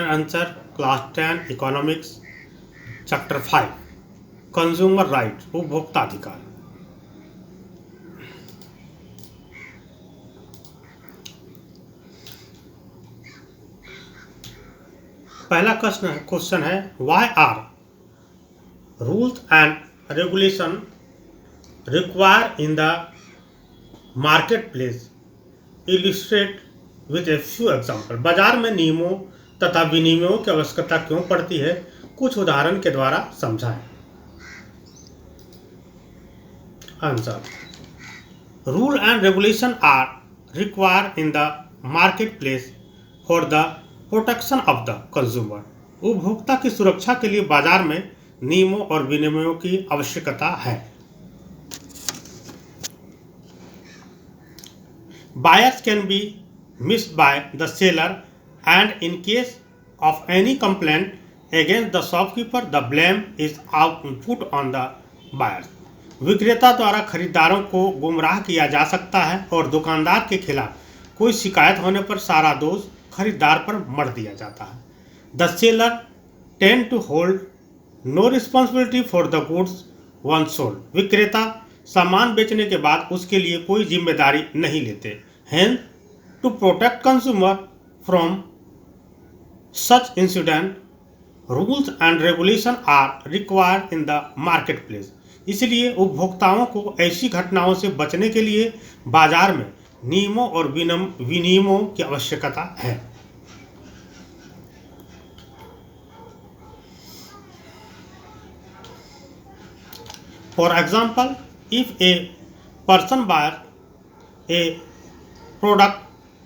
Answer class 10 economics chapter 5 consumer right उपभोक्ता अधिकार। पहला क्वेश्चन है why are rules and regulation require in the market place illustrate with a few example. बाजार में नियमों तथा विनियमों की आवश्यकता क्यों पड़ती है, कुछ उदाहरण के द्वारा समझाएं। Answer rule and regulation are required in the market place for the protection of the consumer. उपभोक्ता की सुरक्षा के लिए बाजार में नियमों और विनियमों की आवश्यकता है। Buyers can be missed by the seller, and in case of any complaint against the shopkeeper, the blame is put on the buyers. विक्रेता द्वारा खरीदारों को गुमराह किया जा सकता है और दुकानदार के खिलाफ कोई शिकायत होने पर सारा दोष खरीदार पर मढ़ दिया जाता है। The seller tend to hold no responsibility for the goods once sold. विक्रेता सामान बेचने के बाद उसके लिए कोई जिम्मेदारी नहीं लेते। Hence, to protect consumer from such incident, rules and regulation are required in the marketplace. इसलिए उपभोक्ताओं को ऐसी घटनाओं से बचने के लिए बाजार में नियमों और विनियमों की आवश्यकता है। For example, if a person buys a product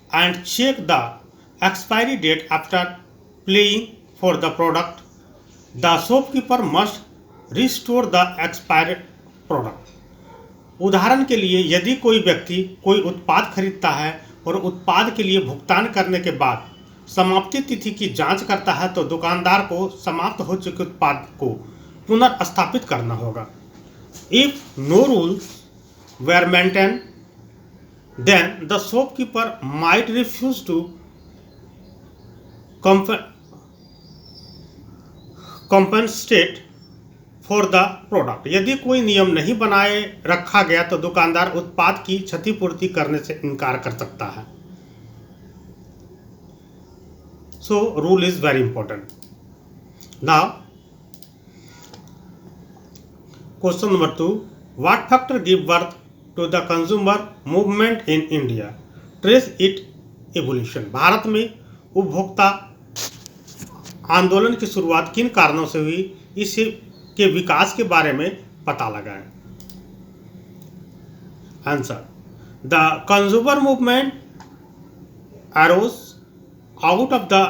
and check the expiry date after paying for the product, the shopkeeper must restore the expired product. उदाहरण के लिए यदि कोई व्यक्ति कोई उत्पाद खरीदता है और उत्पाद के लिए भुगतान करने के बाद समाप्ति तिथि की जांच करता है तो दुकानदार को समाप्त हो चुके उत्पाद को पुनर्स्थापित करना होगा। If no rules were maintained, then the shopkeeper might refuse to compensate for the product. यदि कोई नियम नहीं बनाए रखा गया तो दुकानदार उत्पाद की क्षतिपूर्ति करने से इनकार कर सकता है। So rule is very important. Now question number 2, what factor give birth to the consumer movement in India? Trace its evolution. Bharat में उपभोक्ता आंदोलन की शुरुआत किन कारणों से हुई, इसके विकास के बारे में पता लगाएं। Answer the consumer movement arose out of the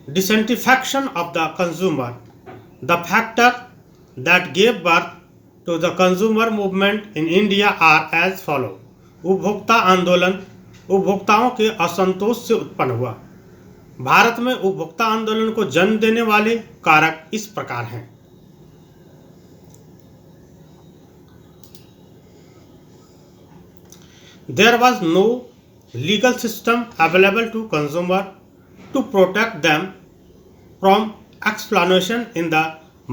dissatisfaction of the consumer. The factor that gave birth to the consumer movement in India are as follow. उपभोक्ता आंदोलन उपभोक्ताओं के असंतोष से उत्पन्न हुआ। भारत में उपभोक्ता आंदोलन को जन्म देने वाले कारक इस प्रकार हैं। There was no legal system available to consumer to protect them from exploitation in the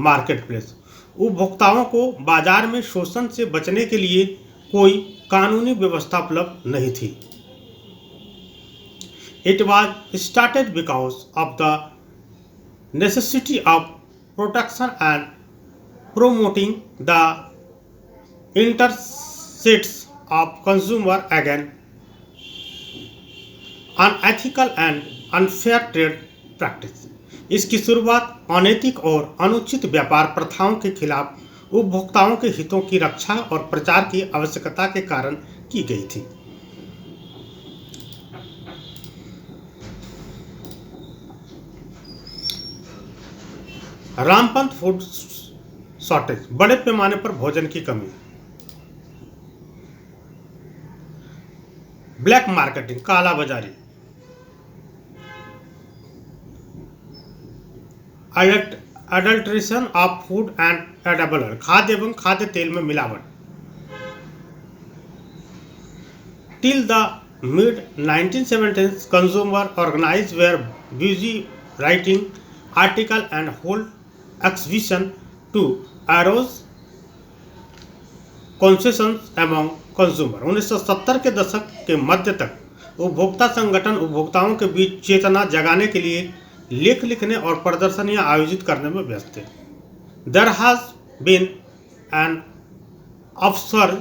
marketplace. उपभोक्ताओं को बाजार में शोषण से बचने के लिए कोई कानूनी व्यवस्था उपलब्ध नहीं थी। It was started because of the necessity of protection and promoting the interests of consumer against unethical and unfair trade practice. इसकी शुरुआत अनैतिक और अनुचित व्यापार प्रथाओं के खिलाफ उपभोक्ताओं के हितों की रक्षा और प्रचार की आवश्यकता के कारण की गई थी। रामपंत फूड शॉर्टेज, बड़े पैमाने पर भोजन की कमी। ब्लैक मार्केटिंग, काला बाजारी। Adulteration of food and edible oil, खाद्य एवं खाद्य तेल में मिलावट। Till the mid 1970s, consumer organized were busy writing article and hold exhibition to arouse consciousness among consumer. 1970 के दशक के मध्य तक उपभोक्ता संगठन उपभोक्ताओं के बीच चेतना जगाने के लिए लेख लिखने और प्रदर्शनियां आयोजित करने में व्यस्त थे। There has been an upsurge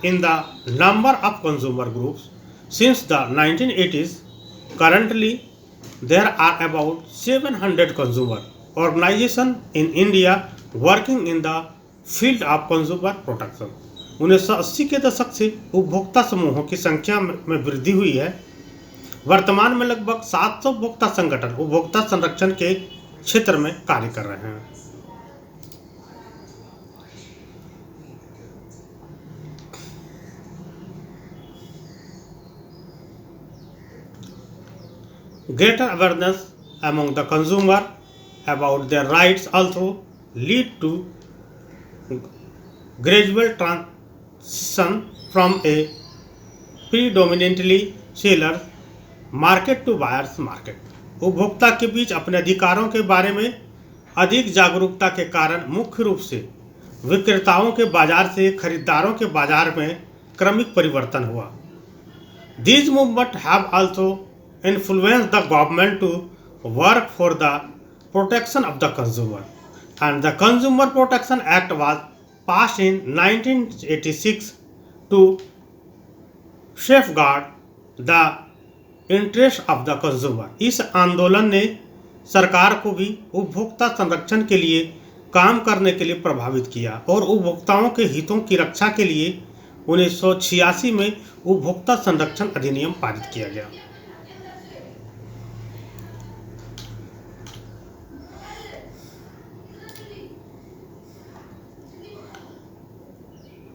in the number of consumer groups since the 1980s. Currently, there are about 700 consumer organizations in India working in the field of consumer protection. 1980 के दशक से उपभोक्ता समूहों की संख्या में वृद्धि हुई है। वर्तमान में लगभग 700 उपभोक्ता संगठन उपभोक्ता संरक्षण के क्षेत्र में कार्य कर रहे हैं। Greater awareness among the consumer about their rights also lead to gradual transition from a predominantly seller market to buyers market. उपभोक्ता के बीच अपने अधिकारों के बारे में अधिक जागरूकता के कारण मुख्य रूप से विक्रेताओं के बाजार से खरीदारों के बाजार में क्रमिक परिवर्तन हुआ। These movements have also influenced the government to work for the protection of the consumer, and the Consumer Protection Act was passed in 1986 to safeguard the interest of the consumer. इस आंदोलन ने सरकार को भी उपभोक्ता संरक्षण के लिए काम करने के लिए प्रभावित किया और उपभोक्ताओं के हितों की रक्षा के लिए 1986 में उपभोक्ता संरक्षण अधिनियम पारित किया गया।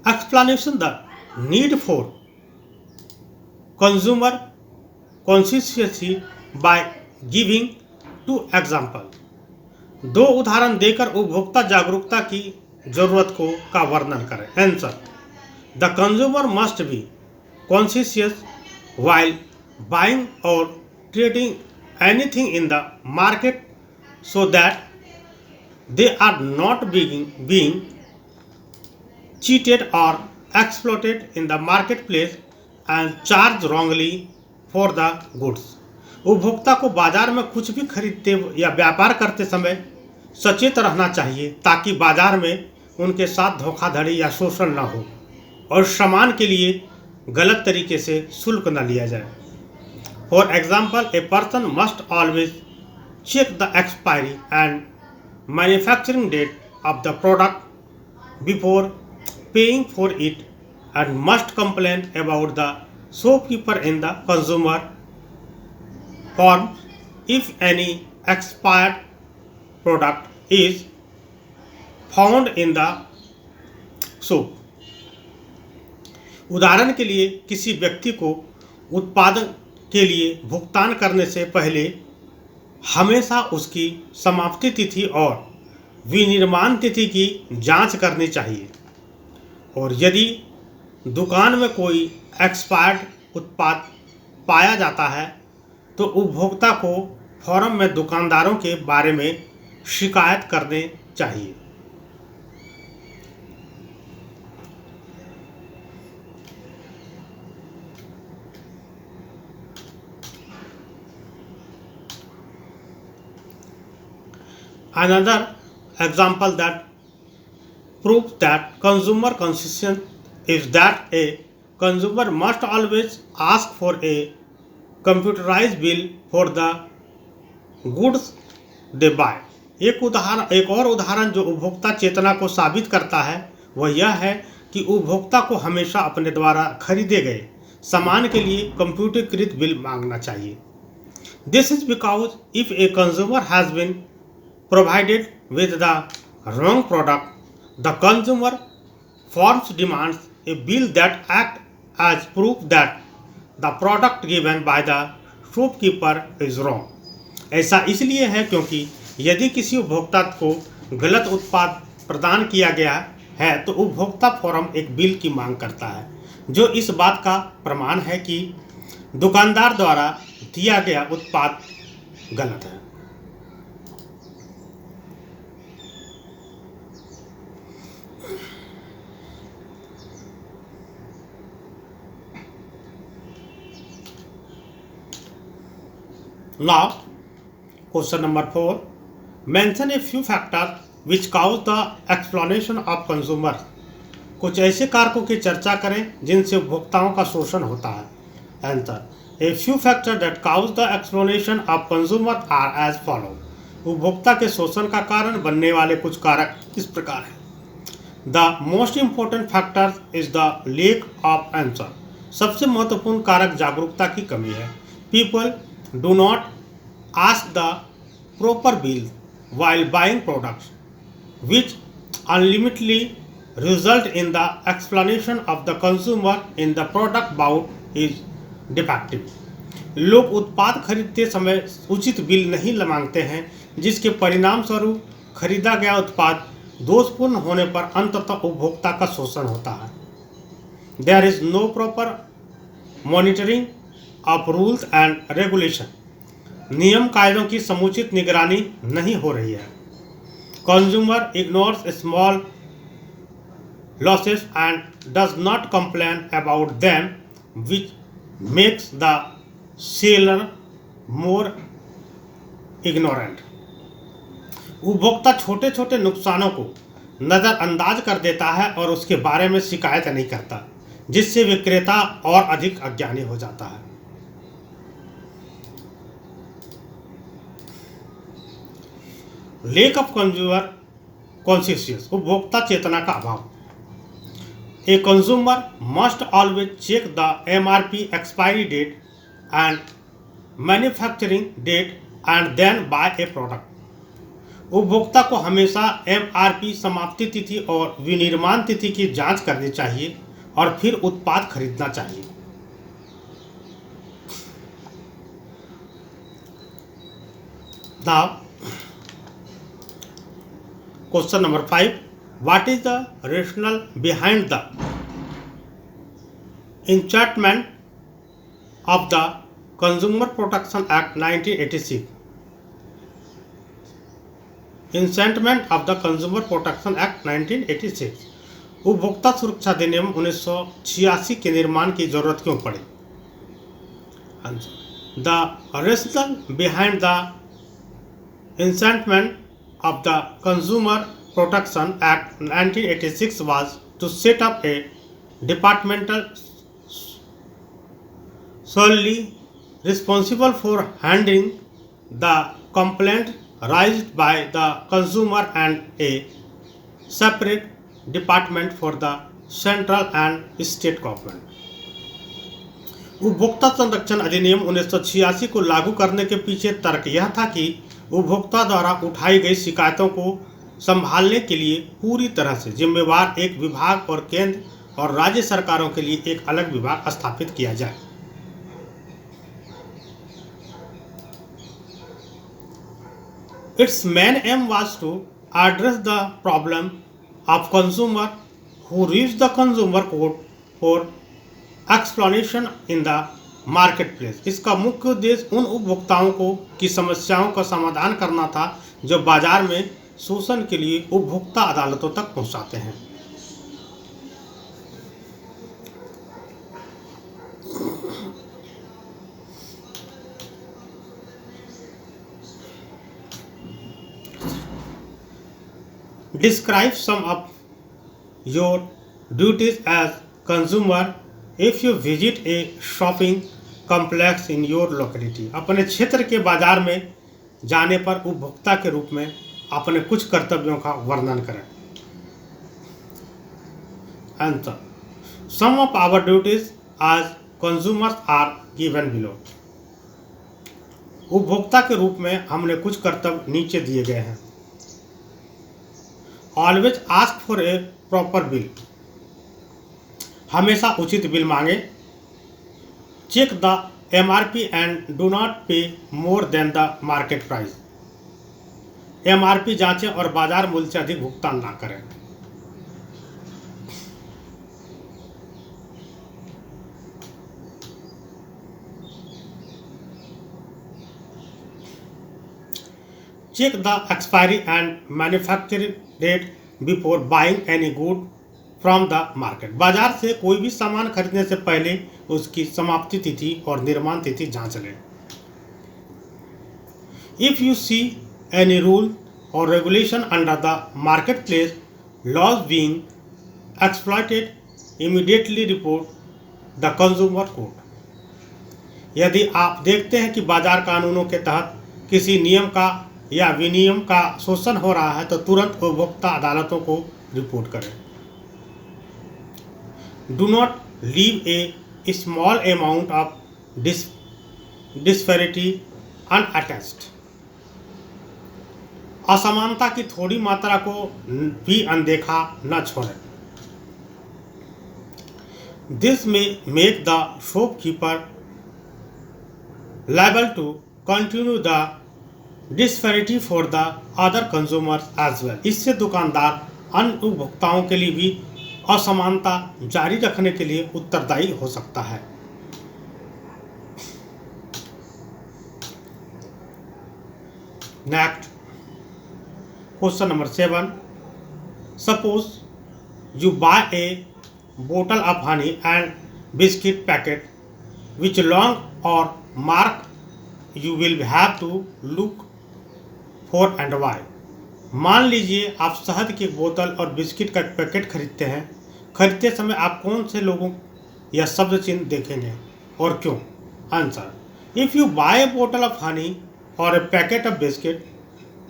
Explanation: the need for consumer consciousness by giving two examples. दो उदाहरण देकर उपभोक्ता जागरूकता की जरूरत का वर्णन करें। Answer: the consumer must be conscious while buying or trading anything in the market so that they are not being cheated or exploited in the marketplace and charged wrongly for the goods. उपभोक्ता को बाजार में कुछ भी खरीदते या व्यापार करते समय सचेत रहना चाहिए ताकि बाजार में उनके साथ धोखाधड़ी या शोषण न हो और सामान के लिए गलत तरीके से शुल्क न लिया जाए। For example, a person must always check the expiry and manufacturing date of the product before paying for it and must complain about the shopkeeper in the consumer form if any expired product is found in the shop. उदाहरण के लिए किसी व्यक्ति को उत्पादन के लिए भुगतान करने से पहले हमेशा उसकी समाप्ति तिथि और विनिर्माण तिथि की जांच करनी चाहिए और यदि दुकान में कोई एक्सपायर्ड उत्पाद पाया जाता है तो उपभोक्ता को फॉरम में दुकानदारों के बारे में शिकायत करनी चाहिए। Another example that proves that consumer conscience is that a consumer must always ask for a computerized bill for the goods they buy. एक और उदाहरण जो उपभोक्ता चेतना को साबित करता है वह यह है कि उपभोक्ता को हमेशा अपने द्वारा खरीदे गए सामान के लिए कंप्यूटरीकृत बिल मांगना चाहिए। This is because if a consumer has been provided with the wrong product, the consumer forms demands a bill that acts as proof that the product given by the shopkeeper is wrong. ऐसा इसलिए है क्योंकि यदि किसी उपभोक्ता को गलत उत्पाद प्रदान किया गया है तो उपभोक्ता फॉर्म एक बिल की मांग करता है जो इस बात का प्रमाण है कि दुकानदार द्वारा दिया गया उत्पाद गलत है। Now, question number 4. Mention a few factors which cause the exploitation of consumer. कुछ ऐसे कारकों की चर्चा करें जिनसे उपभोक्ताओं का शोषण होता है। Answer: A few factors that cause the exploitation of consumer are as follow. उपभोक्ता के शोषण का कारण बनने वाले कुछ कारक इस प्रकार हैं। The most important factor is the lack of answer. सबसे महत्वपूर्ण कारक जागरूकता की कमी है। People do not ask the proper bill while buying products, which ultimately result in the explanation of the consumer in the product bought is defective. लोग उत्पाद खरीदते समय उचित बिल नहीं मांगते हैं, जिसके परिणाम स्वरूप खरीदा गया उत्पाद दोषपूर्ण होने पर अंततः उपभोक्ता का शोषण होता है। There is no proper monitoring of rules and regulation. नियम कायदों की समुचित निगरानी नहीं हो रही है। Consumer ignores small losses and does not complain about them, which makes the seller more ignorant. उपभोक्ता छोटे छोटे नुकसानों को नज़रअंदाज कर देता है और उसके बारे में शिकायत नहीं करता, जिससे विक्रेता और अधिक अज्ञानी हो जाता है। लेक ऑफ कंज्यूमर कॉन्शियस, उपभोक्ता चेतना का अभाव। A consumer must always check the MRP expiry date and manufacturing date and then buy a product. उपभोक्ता को हमेशा MRP समाप्ति तिथि और विनिर्माण तिथि की जांच करनी चाहिए और फिर उत्पाद खरीदना चाहिए। Now, question number 5. What is the rationale behind the enchantment of the Consumer Protection Act 1986? Enchantment of the Consumer Protection Act 1986. उपभोक्ता सुरक्षा अधिनियम 1986 के निर्माण की जरूरत क्यों पड़ी? The rationale behind the enchantment of the Consumer Protection Act 1986 was to set up a departmental solely responsible for handling the complaint raised by the consumer and a separate department for the central and state government. उपभोक्ता संरक्षण अधिनियम 1986 को लागू करने के पीछे तर्क यह था कि उपभोक्ता द्वारा उठाई गई शिकायतों को संभालने के लिए पूरी तरह से जिम्मेवार एक विभाग और केंद्र और राज्य सरकारों के लिए एक अलग विभाग स्थापित किया जाए। Its main aim was to address the problem of consumer who reached the consumer court for exploitation in the market-place. इसका मुख्य उद्देश्य उन उपभोक्ताओं को की समस्याओं का समाधान करना था जो बाजार में शोषण के लिए उपभोक्ता अदालतों तक पहुंचाते हैं। Describe some of your duties as consumer if you visit a shopping complex in your locality. अपने क्षेत्र के बाजार में जाने पर उपभोक्ता के रूप में अपने कुछ कर्तव्यों का वर्णन करें। Answer. Some of our duties as consumers are given below. उपभोक्ता के रूप में हमने कुछ कर्तव्य नीचे दिए गए हैं। Always ask for a proper bill. हमेशा उचित बिल मांगे। Check the MRP and do not pay more than the market price. MRP जांचें और बाजार मूल्य से अधिक भुगतान ना करें। Check the expiry and manufacturing date before buying any good from the market. बाजार से कोई भी सामान खरीदने से पहले उसकी समाप्ति तिथि और निर्माण तिथि जांच लें. If you see any rule or regulation under the marketplace laws being exploited, immediately report the consumer court. यदि आप देखते हैं कि बाजार कानूनों के तहत किसी नियम का या विनियम का शोषण हो रहा है तो तुरंत उपभोक्ता अदालतों को रिपोर्ट करें. Do not leave a small amount of disparity unattested. असमानता की थोड़ी मात्रा को भी अनदेखा न छोड़ें. दिस में make the shopkeeper liable to continue the disparity for the other consumers as well. इससे दुकानदार अन्य उपभोक्ताओं के लिए भी असमानता जारी रखने के लिए उत्तरदायी हो सकता है. Next question number 7. Suppose you buy a बोतल of honey and biscuit packet which long or mark you will have to look for and why. मान लीजिए आप शहद की बोतल और बिस्किट का पैकेट खरीदते हैं. खरीदते समय आप कौन से लोगों या शब्द चिन्ह देखेंगे और क्यों? Answer. If you buy a बोतल ऑफ हनी और a packet of biscuit,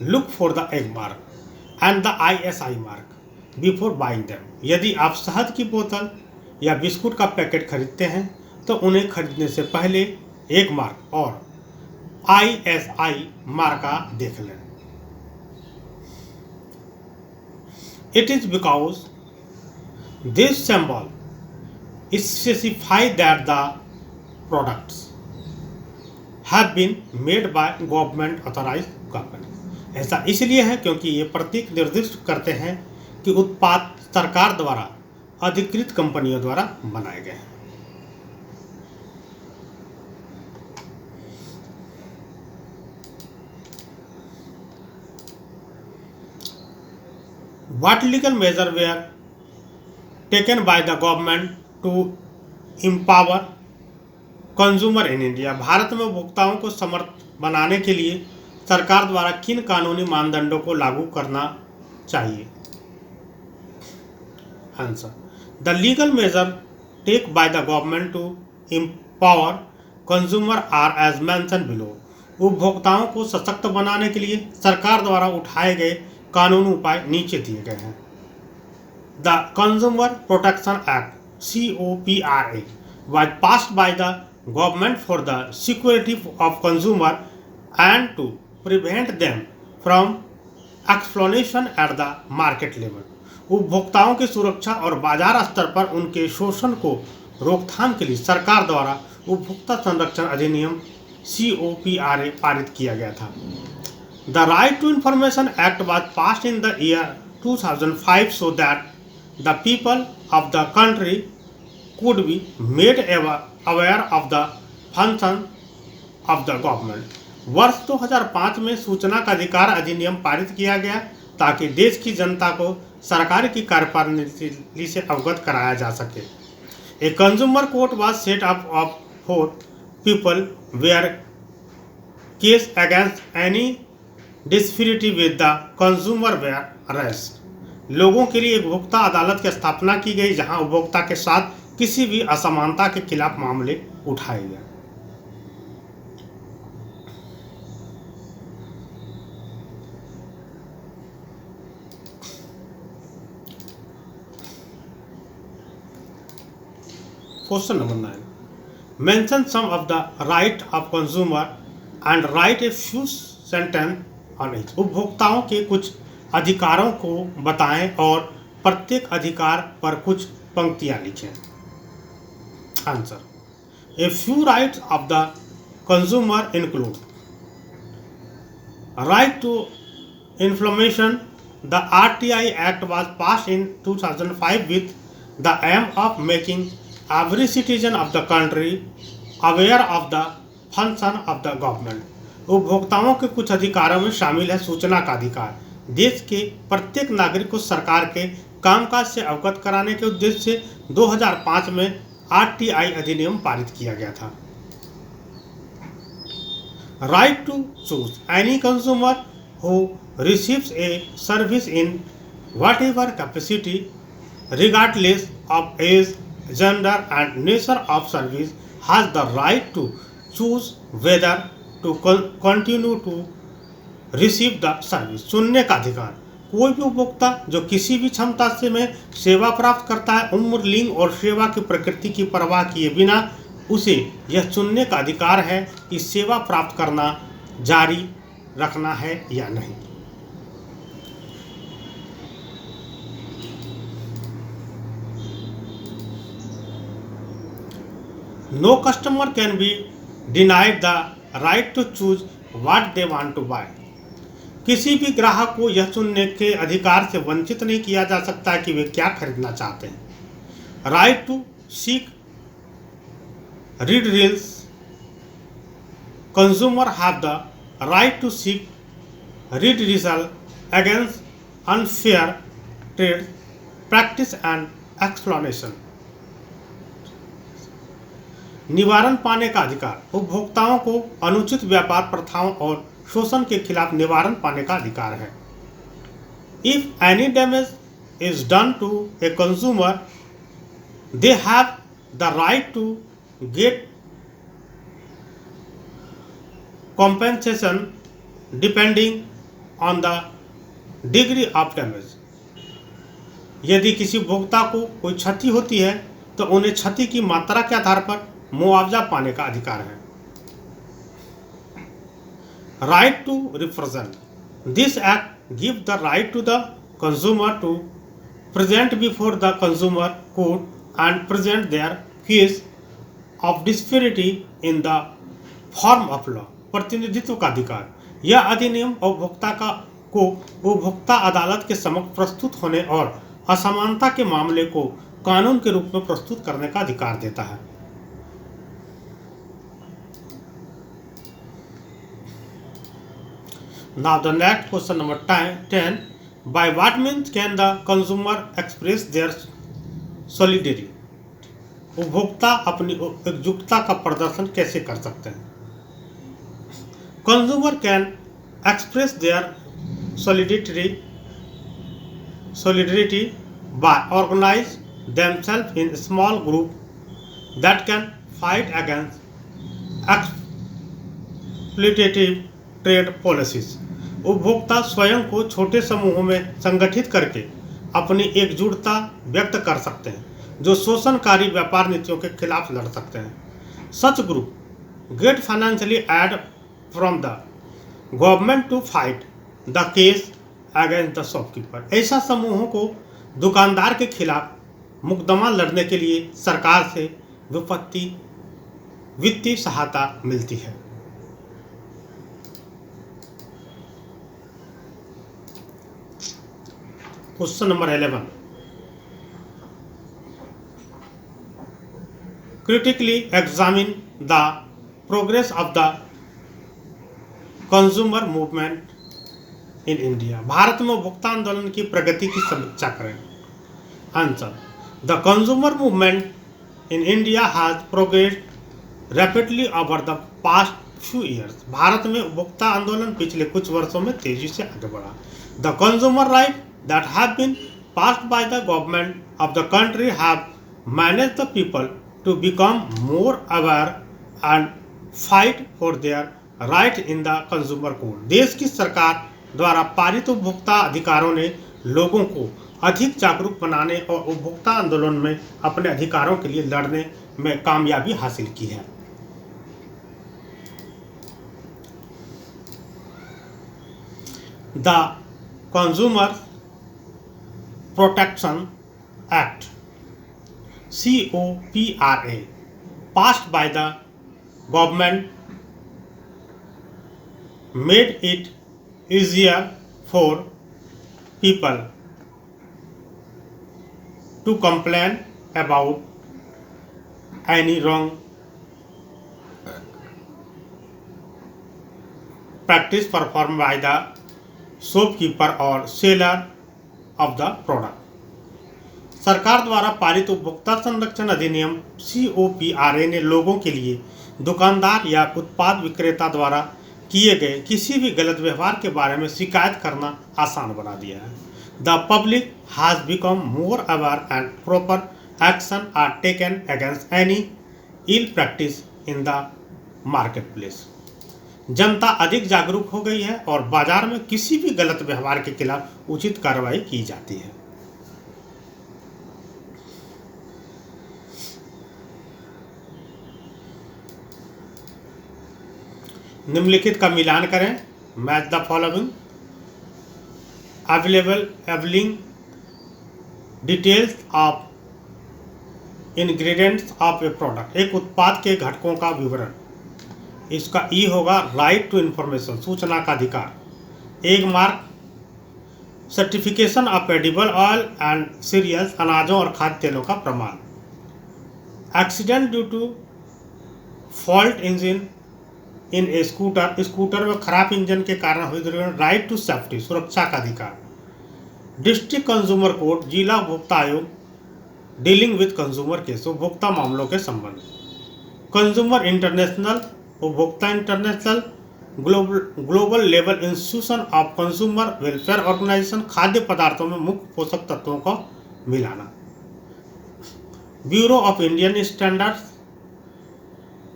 look for the AGMARK and the ISI mark before buying them. यदि आप शहद की बोतल या बिस्कुट का पैकेट खरीदते हैं तो उन्हें खरीदने से पहले एक मार्क और ISI मार्का देख लें. It is because this symbol specify that the products have been made by government authorized company. ऐसा इसलिए है क्योंकि ये प्रतीक निर्दिष्ट करते हैं कि उत्पाद सरकार द्वारा अधिकृत कंपनियों द्वारा बनाए गए हैं. What legal measures were taken by the government to empower consumer in India? Bharat में उपभोक्ताओं को समर्थ बनाने के लिए सरकार द्वारा किन कानूनी मानदंडों को लागू करना चाहिए? Answer. The legal measures taken by the government to empower consumer are as mentioned below. उपभोक्ताओं को सशक्त बनाने के लिए सरकार द्वारा उठाए गए कानूनी उपाय नीचे दिए गए हैं. The consumer protection act COPRA was passed by the government for the security of consumer and to prevent them from exploitation at the market level. उपभोक्ताओं की सुरक्षा और बाजार स्तर पर उनके शोषण को रोकथाम के लिए सरकार द्वारा उपभोक्ता संरक्षण अधिनियम COPRA पारित किया गया था. The Right to Information Act was passed in the year 2005 so that the people of the country could be made aware of the function of the government. वर्ष 2005 में सूचना का अधिकार अधिनियम पारित किया गया ताकि देश की जनता को सरकार की कार्यप्रणाली से अवगत कराया जा सके. A consumer court was set up for people where case against any disparity with the consumer were raised. लोगों के लिए एक उपभोक्ता अदालत की स्थापना की गई जहां उपभोक्ता के साथ किसी भी असमानता के खिलाफ मामले उठाए गए. Question number 9. Mention some of the right of consumer and write a few sentences on it. उपभोक्ताओं के कुछ अधिकारों को बताएं और प्रत्येक अधिकार पर कुछ पंक्तियां लिखें. Answer. A few rights of the consumer include right to information. The RTI Act was passed in 2005 with the aim of making every citizen of the country aware of the function of the government. उपभोक्ताओं के कुछ अधिकारों में शामिल है सूचना का अधिकार। देश के प्रत्येक नागरिक को सरकार के कामकाज से अवगत कराने के उद्देश्य से 2005 में आरटीआई अधिनियम पारित किया गया था। Right to choose any consumer who receives a service in whatever capacity, regardless of age, gender and nature of service, has the right to choose whether to continue to receive the service। चुनने का अधिकार। कोई भी उपभोक्ता जो किसी भी क्षमता से में सेवा प्राप्त करता है, उम्र, लिंग और सेवा की प्रकृति की परवाह किए बिना उसे यह चुनने का अधिकार है कि सेवा प्राप्त करना जारी रखना है या नहीं। No customer can be denied the right to choose what they want to buy. किसी भी ग्राहक को यह चुनने के अधिकार से वंचित नहीं किया जा सकता कि वे क्या खरीदना चाहते हैं। Right to seek redressal. Consumer have the right to seek redressal against unfair trade practice and exploitation। निवारण पाने का अधिकार। उपभोक्ताओं को अनुचित व्यापार प्रथाओं और शोषण के खिलाफ निवारण पाने का अधिकार है। If any damage is done to a consumer, they have the right to get compensation depending on the degree of damage। यदि किसी उपभोक्ता को कोई क्षति होती है तो उन्हें क्षति की मात्रा के आधार पर मुआवजा पाने का अधिकार है। Right to represent. This act give the right to the consumer to present before the consumer court and present their case of disparity in the form of law. प्रतिनिधित्व का अधिकार। यह अधिनियम उपभोक्ता अदालत के समक्ष प्रस्तुत होने और असमानता के मामले को कानून के रूप में प्रस्तुत करने का अधिकार देता है। Now the next question number 10. By what means can the consumer express their solidarity? उपभोक्ता अपनी एकजुटता का प्रदर्शन कैसे कर सकते हैं? Consumer can express their solidarity by organize themselves in small group that can fight against exploitative trade policies। उपभोक्ता स्वयं को छोटे समूहों में संगठित करके अपनी एकजुटता व्यक्त कर सकते हैं जो शोषणकारी व्यापार नीतियों के खिलाफ लड़ सकते हैं। Such group get financially aid from the government to fight the case against the shopkeeper। ऐसा समूहों को दुकानदार के खिलाफ मुकदमा लड़ने के लिए सरकार से वित्तीय सहायता मिलती है। Question number 11। critically examine the progress of the consumer movement in India। Bharat में उपभोक्ता आंदोलन की प्रगति की समीक्षा करें। Answer. The consumer movement in India has progressed rapidly over the past few years। Bharat में उपभोक्ता आंदोलन पिछले कुछ वर्षों में तेजी से आगे बढ़ा। The consumer rights that have been passed by the government of the country have managed the people to become more aware and fight for their right in the consumer court। देश की सरकार द्वारा पारित उपभोक्ता अधिकारों ने लोगों को अधिक जागरूक बनाने और उपभोक्ता आंदोलन में अपने अधिकारों के लिए लड़ने में कामयाबी हासिल की है। The Consumer Protection Act COPRA passed by the government made it easier for people to complain about any practice performed by the shopkeeper or seller of the product. सरकार द्वारा पारित उपभोक्ता संरक्षण अधिनियम COPRA ने लोगों के लिए दुकानदार या उत्पाद विक्रेता द्वारा किए गए किसी भी गलत व्यवहार के बारे में शिकायत करना आसान बना दिया है. The public has become more aware and proper action are taken against any ill practice in the marketplace. जनता अधिक जागरूक हो गई है और बाजार में किसी भी गलत व्यवहार के खिलाफ उचित कार्रवाई की जाती है. निम्नलिखित का मिलान करें. Match the following. Available details of ingredients of A product. एक उत्पाद के घटकों का विवरण. इसका ई होगा राइट टू इंफॉर्मेशन, सूचना का अधिकार. Agmark. Certification of edible oil and cereals, अनाजों और खाद्य तेलों का प्रमाण. Accident due to fault engine in a scooter, scooter में खराब इंजन के कारण हुई दुर्घटना. राइट टू सेफ्टी, सुरक्षा का अधिकार. डिस्ट्रिक्ट कंज्यूमर कोर्ट, जिला उपभोक्ता आयोग, डीलिंग विद कंज्यूमर केस, उपभोक्ता मामलों के संबंध. कंज्यूमर इंटरनेशनल, उपभोक्ता International. Global level institution of consumer welfare organisation, खाद्य पदार्थों में मुख्य पोषक तत्वों को मिलाना. ब्यूरो ऑफ इंडियन स्टैंडर्ड्स,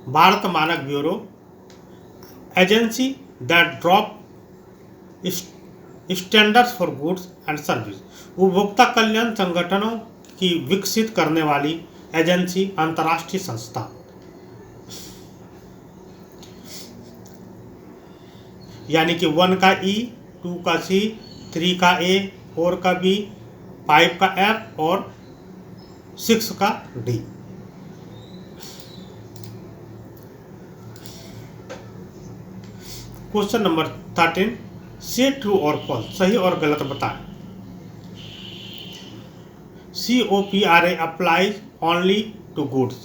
भारत मानक ब्यूरो. Agency that drop standards for goods and service, उपभोक्ता कल्याण संगठनों की विकसित करने वाली एजेंसी, अंतर्राष्ट्रीय संस्था. यानी कि 1 का ई, 2 का सी, 3 का ए, 4 का बी, 5 का एफ और 6 का डी. Question number 13. से ट्रू और फॉल्स, सही और गलत बताएं. COPRA applies only to goods.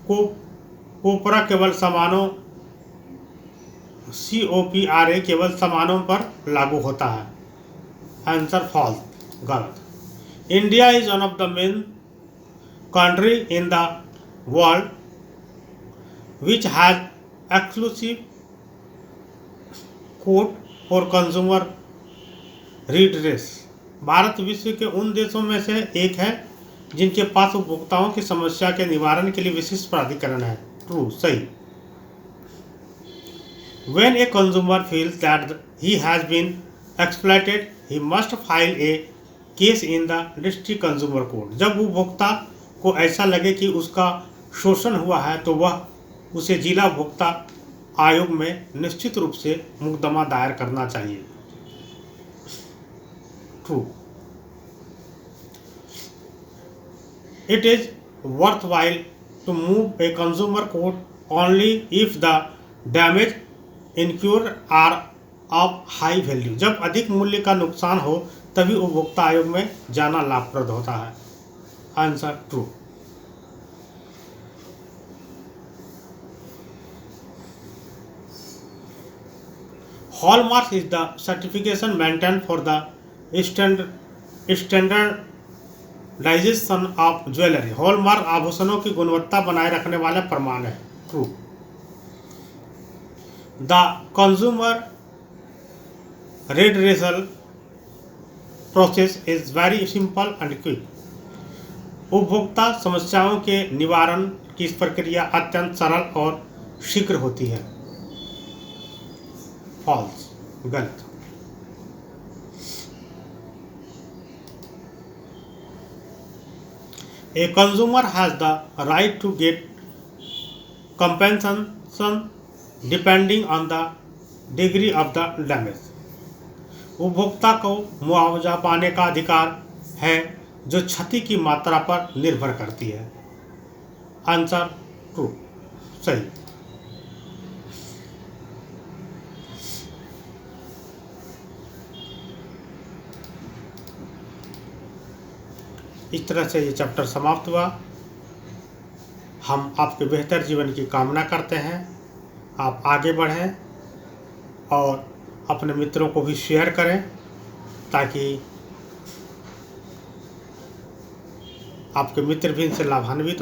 COPRA केवल सामानों, COPRA केवल सामानों पर लागू होता है. आंसर फॉल्स, गलत. India is one of the main country in the world which has exclusive court for consumer redress. भारत विश्व के उन देशों में से एक है जिनके पास उपभोक्ताओं की समस्या के निवारण के लिए विशिष्ट प्राधिकरण है. ट्रू, सही. When a consumer feels that he has been exploited, he must file a case in the district consumer court. जब उपभोक्ता को ऐसा लगे कि उसका शोषण हुआ है तो वह उसे जिला उपभोक्ता आयोग में निश्चित रूप से मुकदमा दायर करना चाहिए. True. It is worthwhile to move a consumer court only if the damage incurred are of high value. जब अधिक मूल्य का नुकसान हो तभी उपभोक्ता आयोग में जाना लाभप्रद होता है. Answer true. Hallmark is the certification maintained for the standardization of jewelry. Hallmark आभूषणों की गुणवत्ता बनाए रखने वाला प्रमाण है. True. The consumer redressal process is very simple and quick. उपभोक्ता समस्याओं के निवारण की प्रक्रिया अत्यंत सरल और शीघ्र होती है. फॉल्स, गलत. A consumer has the right to get compensation depending on the degree of the damage. उपभोक्ता को मुआवजा पाने का अधिकार है जो क्षति की मात्रा पर निर्भर करती है. आंसर ट्रू, सही. इस तरह से ये चैप्टर समाप्त हुआ. हम आपके बेहतर जीवन की कामना करते हैं. आप आगे बढ़ें, और अपने मित्रों को भी शेयर करें ताकि आपके मित्र भी इनसे लाभान्वित हो।